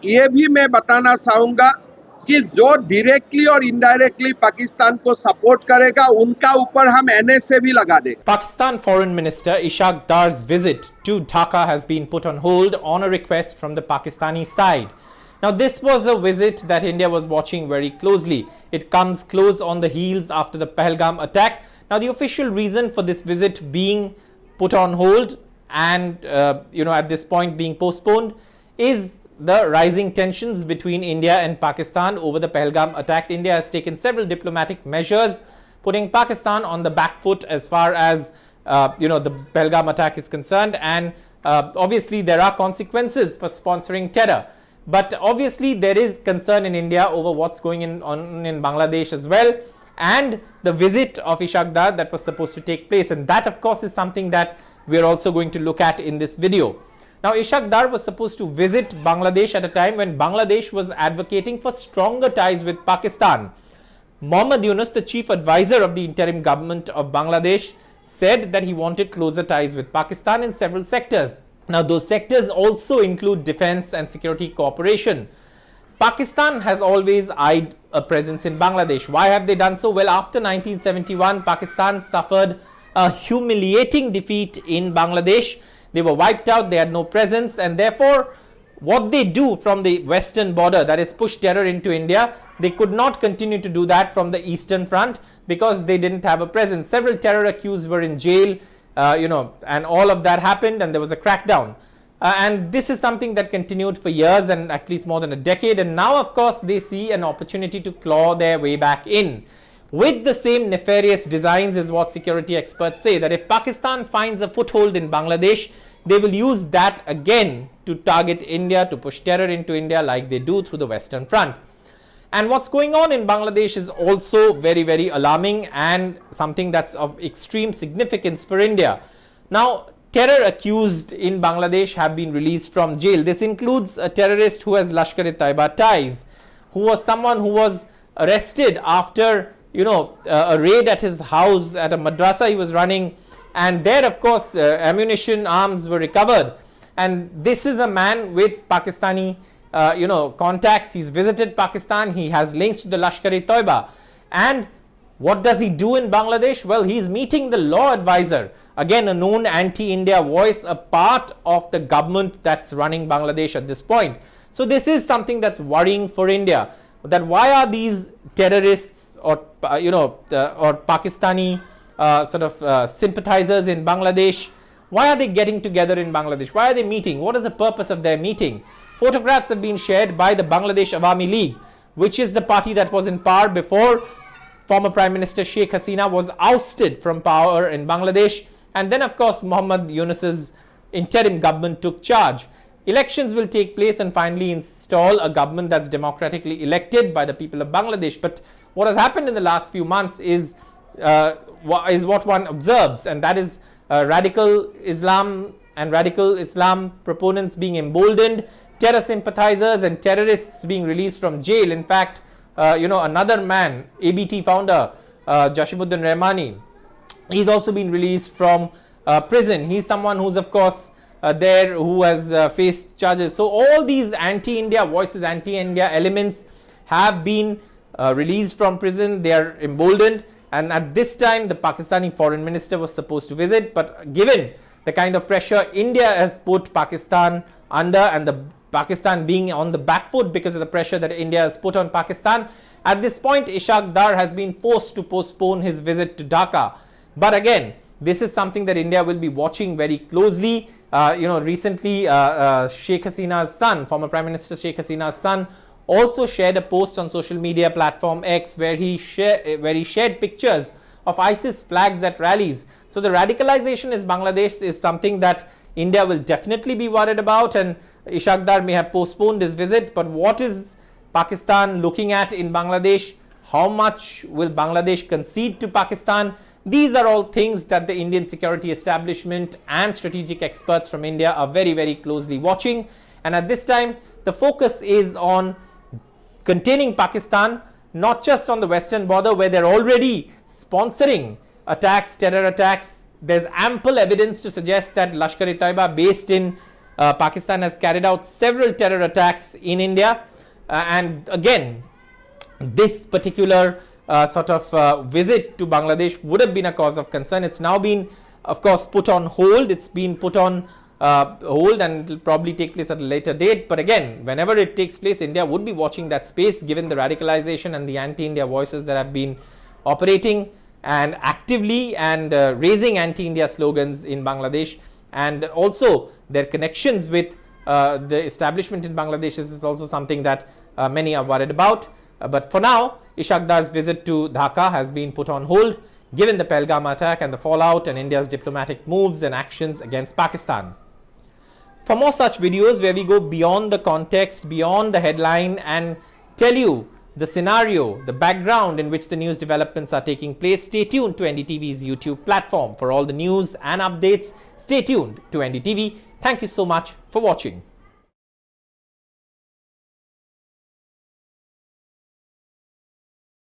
ये भी मैं बताना चाहूंगा कि जो डायरेक्टली और इनडायरेक्टली पाकिस्तान को सपोर्ट करेगा उनका ऊपर हम एनएसए भी लगा दें। Pakistan Foreign Minister Ishaq Dar's visit to Dhaka has been put on hold on a request from the Pakistani side. Now, this was a visit that India was watching very closely. It comes close on the heels after the Pahalgam attack. Now, the official reason for this visit being put on hold and at this point being postponed is the rising tensions between India and Pakistan over the Pahalgam attack. India has taken several diplomatic measures, putting Pakistan on the back foot as far as the Pahalgam attack is concerned, and obviously there are consequences for sponsoring terror. But obviously there is concern in India over what's going on in Bangladesh as well, and the visit of Ishaq Dar that was supposed to take place, and that of course is something that we are also going to look at in this video. Now, Ishaq Dar was supposed to visit Bangladesh at a time when Bangladesh was advocating for stronger ties with Pakistan. Mohammad Yunus, the chief advisor of the interim government of Bangladesh, said that he wanted closer ties with Pakistan in several sectors. Now, those sectors also include defense and security cooperation. Pakistan has always eyed a presence in Bangladesh. Why have they done so? Well, after 1971, Pakistan suffered a humiliating defeat in Bangladesh. They were wiped out, they had no presence, and therefore what they do from the western border, that is push terror into India, they could not continue to do that from the eastern front because they didn't have a presence. Several terror accused were in jail, and all of that happened, and there was a crackdown. And this is something that continued for years and at least more than a decade, and now of course they see an opportunity to claw their way back in with the same nefarious designs, is what security experts say, that if Pakistan finds a foothold in Bangladesh, they will use that again to target India, to push terror into India like they do through the Western Front. And what's going on in Bangladesh is also very, very alarming and something that's of extreme significance for India. Now, terror accused in Bangladesh have been released from jail. This includes a terrorist who has Lashkar-e-Taiba ties, who was someone who was arrested after a raid at his house at a madrasa he was running, and there of course ammunition, arms were recovered. And this is a man with Pakistani contacts. He's visited Pakistan, he has links to the Lashkar-e-Taiba. And what does he do in Bangladesh? Well, he's meeting the law advisor, again a known anti-India voice, a part of the government that's running Bangladesh at this point. So this is something that's worrying for India, that why are these terrorists or Pakistani sympathizers in Bangladesh, why are they getting together in Bangladesh? Why are they meeting? What is the purpose of their meeting? Photographs have been shared by the Bangladesh Awami League, which is the party that was in power before former Prime Minister Sheikh Hasina was ousted from power in Bangladesh, and then of course Mohammad Yunus's interim government took charge. Elections will take place and finally install a government that's democratically elected by the people of Bangladesh. But what has happened in the last few months is what one observes, and that is radical Islam and radical Islam proponents being emboldened, terror sympathizers and terrorists being released from jail. In fact, another man, ABT founder Jashimuddin Rahmani, he's also been released from prison. He's someone who's of course there who has faced charges. So all these anti-India voices, anti-India elements have been released from prison. They are emboldened, and at this time the Pakistani foreign minister was supposed to visit, but given the kind of pressure India has put Pakistan under, and the Pakistan being on the back foot because of the pressure that India has put on Pakistan, at this point Ishaq Dar has been forced to postpone his visit to Dhaka. But again, this is something that India will be watching very closely. Recently Sheikh Hasina's son, former Prime Minister Sheikh Hasina's son, also shared a post on social media platform X where he shared pictures of ISIS flags at rallies. So the radicalization in Bangladesh is something that India will definitely be worried about, and Ishaq Dar may have postponed his visit. But what is Pakistan looking at in Bangladesh? How much will Bangladesh concede to Pakistan? These are all things that the Indian security establishment and strategic experts from India are very, very closely watching. And at this time, the focus is on containing Pakistan, not just on the western border where they're already sponsoring attacks, terror attacks. There's ample evidence to suggest that Lashkar-e-Taiba, based in Pakistan has carried out several terror attacks in India, and again, this particular visit to Bangladesh would have been a cause of concern. It's now been, of course, put on hold. It's been put on hold, and it will probably take place at a later date. But again, whenever it takes place, India would be watching that space, given the radicalization and the anti-India voices that have been operating and actively and raising anti-India slogans in Bangladesh, and also their connections with the establishment in Bangladesh is also something that many are worried about. But for now, Ishaq Dar's visit to Dhaka has been put on hold, given the Pahalgam attack and the fallout and India's diplomatic moves and actions against Pakistan. For more such videos where we go beyond the context, beyond the headline, and tell you the scenario, the background in which the news developments are taking place, stay tuned to NDTV's YouTube platform. For all the news and updates, stay tuned to NDTV. Thank you so much for watching.